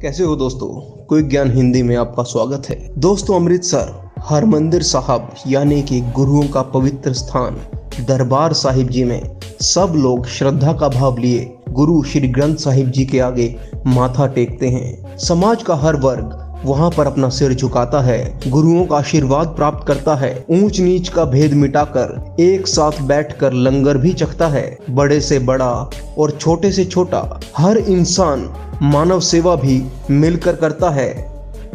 कैसे हो दोस्तों। क्विक ज्ञान हिंदी में आपका स्वागत है। दोस्तों, अमृतसर हरमंदिर साहब यानी कि गुरुओं का पवित्र स्थान दरबार साहिब जी में सब लोग श्रद्धा का भाव लिए गुरु श्री ग्रंथ साहिब जी के आगे माथा टेकते हैं। समाज का हर वर्ग वहां पर अपना सिर झुकाता है, गुरुओं का आशीर्वाद प्राप्त करता है, ऊंच नीच का भेद मिटाकर एक साथ बैठकर लंगर भी चखता है। बड़े से बड़ा और छोटे से छोटा हर इंसान मानव सेवा भी मिलकर करता है।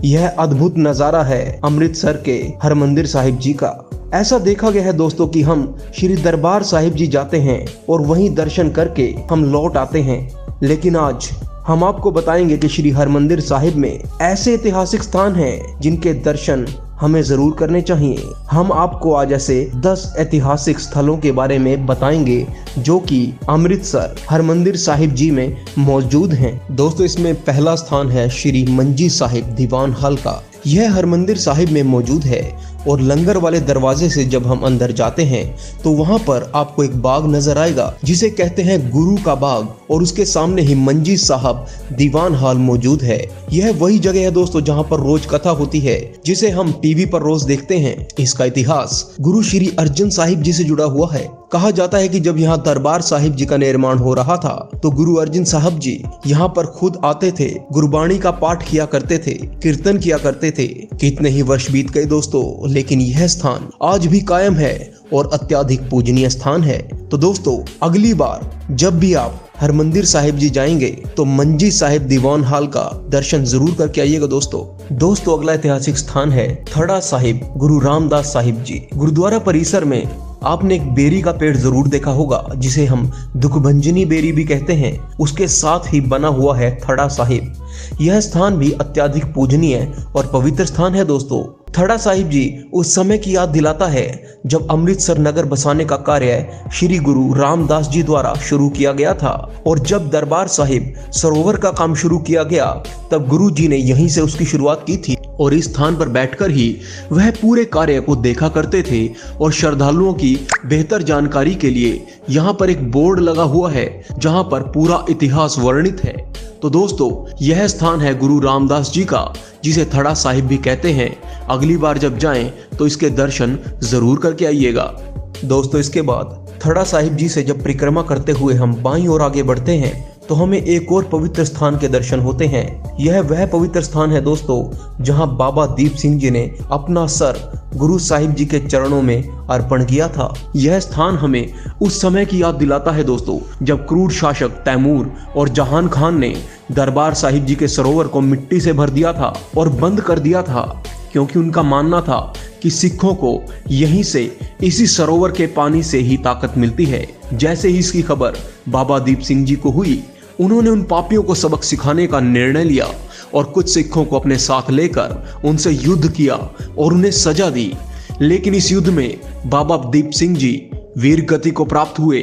यह अद्भुत नजारा है अमृतसर के हरमंदिर साहिब जी का। ऐसा देखा गया है दोस्तों कि हम श्री दरबार साहिब जी जाते हैं और वहीं दर्शन करके हम लौट आते हैं, लेकिन आज हम आपको बताएंगे कि श्री हरमंदिर साहिब में ऐसे ऐतिहासिक स्थान हैं जिनके दर्शन हमें जरूर करने चाहिए। हम आपको आज ऐसे 10 ऐतिहासिक स्थलों के बारे में बताएंगे जो कि अमृतसर हरमंदिर साहिब जी में मौजूद हैं। दोस्तों, इसमें पहला स्थान है श्री मंजी साहिब दीवान हॉल का। यह हरमंदिर साहिब में मौजूद है और लंगर वाले दरवाजे से जब हम अंदर जाते हैं तो वहां पर आपको एक बाग नजर आएगा जिसे कहते हैं गुरु का बाग, और उसके सामने ही मंजी साहब दीवान हॉल मौजूद है। यह वही जगह है दोस्तों जहां पर रोज कथा होती है जिसे हम टीवी पर रोज देखते हैं। इसका इतिहास गुरु श्री अर्जन साहिब जी से जुड़ा हुआ है। कहा जाता है कि जब यहाँ दरबार साहिब जी का निर्माण हो रहा था तो गुरु अर्जन साहब जी यहाँ पर खुद आते थे, गुरबाणी का पाठ किया करते थे, कीर्तन किया करते थे। कितने ही वर्ष बीत गए दोस्तों, लेकिन यह स्थान आज भी कायम है और अत्यधिक पूजनीय स्थान है। तो दोस्तों, अगली बार जब भी आप हरमंदिर साहिब जी जाएंगे तो मंजी साहिब दीवान हॉल का दर्शन जरूर करके आइएगा दोस्तों। अगला ऐतिहासिक स्थान है थड़ा साहिब गुरु रामदास साहिब जी। गुरुद्वारा परिसर में आपने एक बेरी का पेड़ जरूर देखा होगा जिसे हम दुखभंजनी बेरी भी कहते हैं। उसके साथ ही बना हुआ है थड़ा साहिब। यह स्थान भी अत्यधिक पूजनीय और पवित्र स्थान है दोस्तों। थड़ा साहिब जी उस समय की याद दिलाता है जब अमृतसर नगर बसाने का कार्य श्री गुरु रामदास जी द्वारा शुरू किया गया था, और जब दरबार साहिब सरोवर का काम शुरू किया गया तब गुरु जी ने यहीं से उसकी शुरुआत की थी और इस स्थान पर बैठकर ही वह पूरे कार्य को देखा करते थे। और श्रद्धालुओं की बेहतर जानकारी के लिए यहाँ पर एक बोर्ड लगा हुआ है जहाँ पर पूरा इतिहास वर्णित है। तो दोस्तों, यह स्थान है गुरु रामदास जी का जिसे थड़ा साहिब भी कहते हैं। अगली बार जब जाएं तो इसके दर्शन जरूर करके आइएगा दोस्तों। इसके बाद थड़ा साहिब जी से जब परिक्रमा करते हुए हम बाईं ओर आगे बढ़ते हैं तो हमें एक और पवित्र स्थान के दर्शन होते हैं। यह वह पवित्र स्थान है दोस्तों जहां बाबा दीप सिंह जी ने अपना सर गुरु साहिब जी के चरणों में अर्पण किया था। यह स्थान हमें उस समय की याद दिलाता है दोस्तों जब क्रूर शासक तैमूर और जहान खान ने दरबार साहिब जी के सरोवर को मिट्टी से भर दिया था और बंद कर दिया था, क्योंकि उनका मानना था कि सिखों को यहीं से इसी सरोवर के पानी से ही ताकत मिलती है। जैसे ही इसकी खबर बाबा दीप सिंह जी को हुई, उन्होंने उन पापियों को सबक सिखाने का निर्णय लिया और कुछ सिखों को अपने साथ लेकर उनसे युद्ध किया और उन्हें सजा दी। लेकिन इस युद्ध में बाबा दीप सिंह जी वीर गति को प्राप्त हुए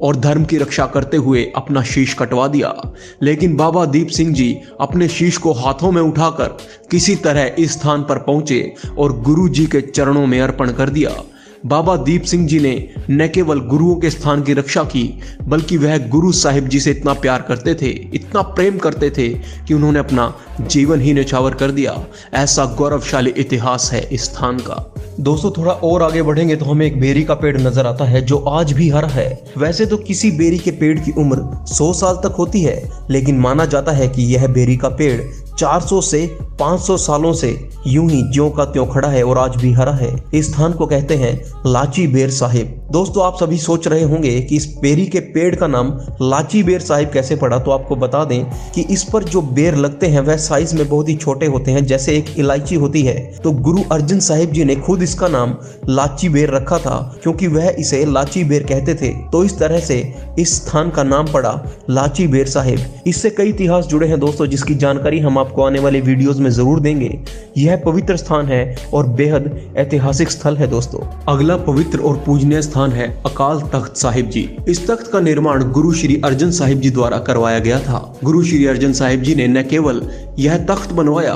और धर्म की रक्षा करते हुए अपना शीश कटवा दिया। लेकिन बाबा दीप सिंह जी अपने शीश को हाथों में उठाकर किसी तरह इस स्थान पर पहुंचे और गुरु जी के चरणों में अर्पण कर दिया। बाबा दीप सिंह जी ने न केवल गुरुओं के स्थान की रक्षा की, बल्कि वह गुरु साहिब जी से इतना प्यार करते थे, इतना प्रेम करते थे कि उन्होंने अपना जीवन ही न्यौछावर कर दिया। ऐसा गौरवशाली इतिहास है इस स्थान का। दोस्तों, थोड़ा और आगे बढ़ेंगे तो हमें एक बेरी का पेड़ नजर आता है जो आज भी हरा है। वैसे तो किसी बेरी के पेड़ की उम्र 100 साल तक होती है, लेकिन माना जाता है कि यह बेरी का पेड़ 400 से 500 सालों से यूं ही ज्यों का त्यों खड़ा है और आज भी हरा है। इस स्थान को कहते हैं लाची बेर साहिब। दोस्तों, आप सभी सोच रहे होंगे कि इस बेरी के पेड़ का नाम लाची बेर साहिब कैसे पड़ा, तो आपको बता दें कि इस पर जो बेर लगते हैं वह साइज में बहुत ही छोटे होते हैं, जैसे एक इलायची होती है। तो गुरु अर्जन साहिब जी ने खुद इसका नाम लाची बेर रखा था क्योंकि वह इसे लाची बेर कहते थे। तो इस तरह से इस स्थान का नाम पड़ा लाची बेर साहिब। इससे कई इतिहास जुड़े हैं दोस्तों जिसकी जानकारी हम आपको आने वाले वीडियोस में जरूर देंगे। यह पवित्र स्थान है और बेहद ऐतिहासिक स्थल है दोस्तों। अगला पवित्र और पूजनीय स्थान है अकाल तख्त साहिब जी। इस तख्त का निर्माण गुरु श्री अर्जन साहिब जी द्वारा करवाया गया था। गुरु श्री अर्जन साहिब जी ने न केवल यह तख्त बनवाया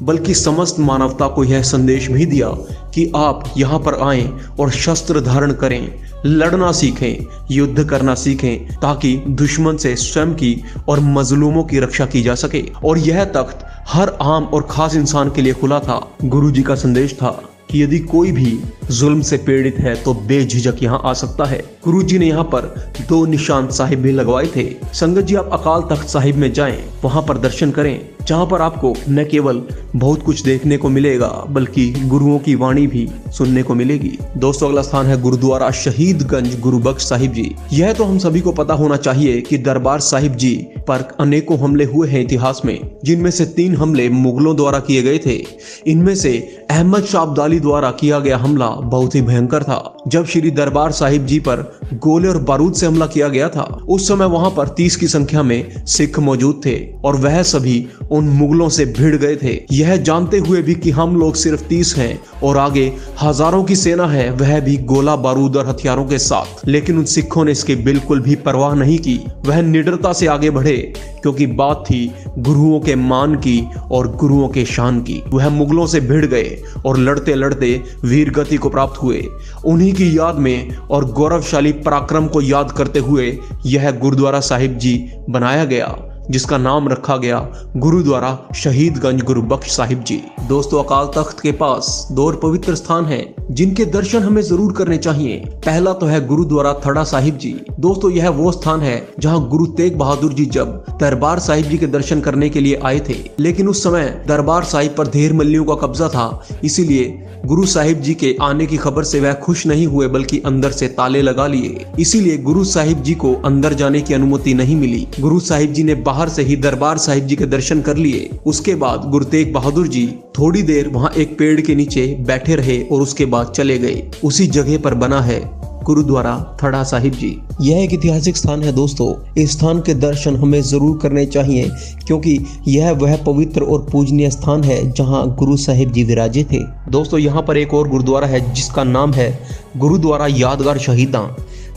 बल्कि समस्त मानवता को यह संदेश भी दिया कि आप यहाँ पर आएं और शस्त्र धारण करें, लड़ना सीखें, युद्ध करना सीखें, ताकि दुश्मन से स्वयं की और मजलूमों की रक्षा की जा सके। और यह तख्त हर आम और खास इंसान के लिए खुला था। गुरु जी का संदेश था कि यदि कोई भी जुल्म से पीड़ित है तो बेझिझक यहाँ आ सकता है। गुरु जी ने यहाँ पर 2 निशान साहिब भी लगवाए थे। संगत जी, आप अकाल तख्त साहिब में जाएं, वहां पर दर्शन करें, जहां पर आपको न केवल बहुत कुछ देखने को मिलेगा बल्कि गुरुओं की वाणी भी सुनने को मिलेगी। दोस्तों, अगला स्थान है गुरुद्वारा शहीदगंज गुरु बख्श साहिब जी। यह तो हम सभी को पता होना चाहिए कि दरबार साहिब जी पर अनेकों हमले हुए हैं इतिहास में, जिनमें से 3 हमले मुगलों द्वारा किए गए थे। इनमें से अहमद शाह अब्दाली द्वारा किया गया हमला बहुत ही भयंकर था। जब श्री दरबार साहिब जी पर गोले और बारूद से हमला किया गया था, उस समय वहां पर 30 की संख्या में सिख मौजूद थे और वह सभी उन मुगलों से भिड़ गए थे। यह जानते हुए भी कि हम लोग सिर्फ 30 हैं और आगे हजारों की सेना है, वह भी गोला बारूद और हथियारों के साथ। लेकिन उन सिखों ने इसकी बिल्कुल भी परवाह नहीं की। वह निडरता से आगे बढ़े, क्योंकि बात थी गुरुओं के मान की और गुरुओं के शान की। वह मुगलों से भिड़ गए और लड़ते लड़ते वीर गति को प्राप्त हुए। उन्हीं की याद में और गौरवशाली पराक्रम को याद करते हुए यह गुरुद्वारा साहिब जी बनाया गया, जिसका नाम रखा गया गुरुद्वारा शहीदगंज गुरु बख्श साहिब जी। दोस्तों, अकाल तख्त के पास 2 पवित्र स्थान हैं जिनके दर्शन हमें जरूर करने चाहिए। पहला तो है गुरुद्वारा थड़ा साहिब जी। दोस्तों, यह वो स्थान है जहां गुरु तेग बहादुर जी जब दरबार साहिब जी के दर्शन करने के लिए आए थे, लेकिन उस समय दरबार साहिब पर ढेर मल्लियों का कब्जा था। इसीलिए गुरु साहिब जी के आने की खबर से वह खुश नहीं हुए, बल्कि अंदर से ताले लगा लिए। इसीलिए गुरु साहिब जी को अंदर जाने की अनुमति नहीं मिली। गुरु साहिब जी ने बाहर से ही दरबार साहिब जी के दर्शन कर लिए। उसके बाद गुरु तेग बहादुर जी थोड़ी देर वहां एक पेड़ के नीचे बैठे रहे और उसके बाद चले गए। उसी जगह पर बना है गुरुद्वारा थड़ा साहिब जी। यह एक ऐतिहासिक स्थान है दोस्तों। इस स्थान के दर्शन हमें जरूर करने चाहिए, क्योंकि यह वह पवित्र और पूजनीय स्थान है जहां गुरु साहिब जी विराजे थे। दोस्तों, यहाँ पर एक और गुरुद्वारा है जिसका नाम है गुरुद्वारा यादगार शहीदां।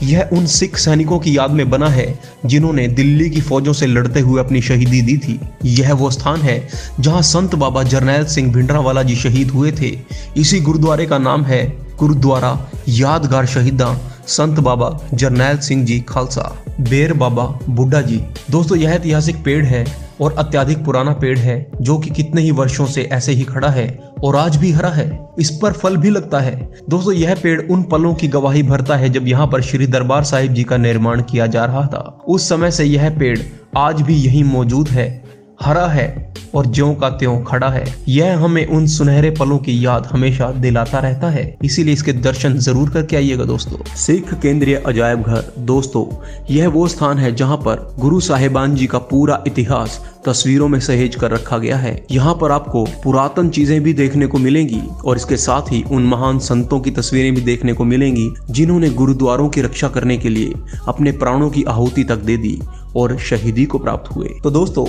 यह उन सिख सैनिकों की याद में बना है जिन्होंने दिल्ली की फौजों से लड़ते हुए अपनी शहीदी दी थी। यह वो स्थान है जहां संत बाबा जरनैल सिंह भिंडरावाला जी शहीद हुए थे। इसी गुरुद्वारे का नाम है गुरुद्वारा यादगार शहीदां संत बाबा जरनैल सिंह जी खालसा बेर बाबा बुड्ढा जी। दोस्तों, यह ऐतिहासिक पेड़ है और अत्यधिक पुराना पेड़ है, जो कि कितने ही वर्षों से ऐसे ही खड़ा है और आज भी हरा है। इस पर फल भी लगता है। दोस्तों, यह पेड़ उन पलों की गवाही भरता है जब यहाँ पर श्री दरबार साहिब जी का निर्माण किया जा रहा था। उस समय से यह पेड़ आज भी यहीं मौजूद है, हरा है और ज्यों का त्यों खड़ा है। यह हमें उन सुनहरे पलों की याद हमेशा दिलाता रहता है। इसीलिए इसके दर्शन जरूर करके आइएगा दोस्तों। सिख केंद्रीय अजायब घर। दोस्तों, यह वो स्थान है जहां पर गुरु साहिबान जी का पूरा इतिहास तस्वीरों में सहेज कर रखा गया है। यहाँ पर आपको पुरातन चीजें भी देखने को मिलेंगी और इसके साथ ही उन महान संतों की तस्वीरें भी देखने को मिलेंगी जिन्होंने गुरुद्वारों की रक्षा करने के लिए अपने प्राणों की आहुति तक दे दी और शहीदी को प्राप्त हुए। तो दोस्तों,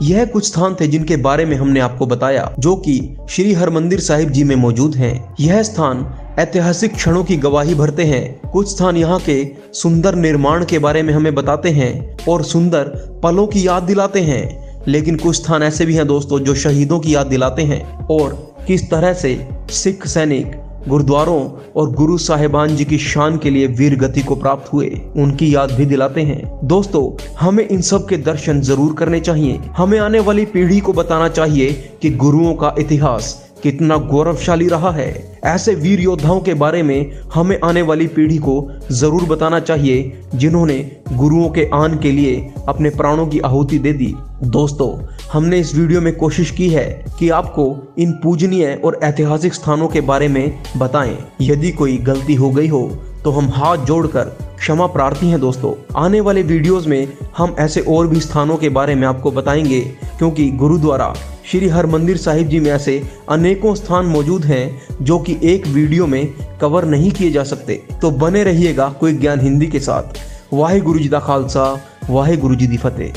यह कुछ स्थान थे जिनके बारे में हमने आपको बताया, जो कि श्री हरमंदिर साहिब जी में मौजूद हैं। यह स्थान ऐतिहासिक क्षणों की गवाही भरते हैं। कुछ स्थान यहाँ के सुंदर निर्माण के बारे में हमें बताते हैं और सुंदर पलों की याद दिलाते हैं, लेकिन कुछ स्थान ऐसे भी हैं दोस्तों जो शहीदों की याद दिलाते हैं और किस तरह से सिख सैनिक गुरुद्वारों और गुरु साहिबान जी की शान के लिए वीर गति को प्राप्त हुए, उनकी याद भी दिलाते हैं। दोस्तों, हमें इन सब के दर्शन जरूर करने चाहिए। हमें आने वाली पीढ़ी को बताना चाहिए कि गुरुओं का इतिहास कितना गौरवशाली रहा है। ऐसे वीर योद्धाओं के बारे में हमें आने वाली पीढ़ी को जरूर बताना चाहिए जिन्होंने गुरुओं के आन के लिए अपने प्राणों की आहुति दे दी। दोस्तों, हमने इस वीडियो में कोशिश की है कि आपको इन पूजनीय और ऐतिहासिक स्थानों के बारे में बताएं। यदि कोई गलती हो गई हो तो हम हाथ जोड़कर क्षमा प्रार्थी हैं दोस्तों। आने वाले वीडियोस में हम ऐसे और भी स्थानों के बारे में आपको बताएंगे, क्योंकि गुरुद्वारा श्री हरमंदिर साहिब जी में ऐसे अनेकों स्थान मौजूद हैं जो कि एक वीडियो में कवर नहीं किए जा सकते। तो बने रहिएगा क्विक ज्ञान हिंदी के साथ। वाहे गुरु जी दा खालसा, वाहे गुरु जी दी फतेह।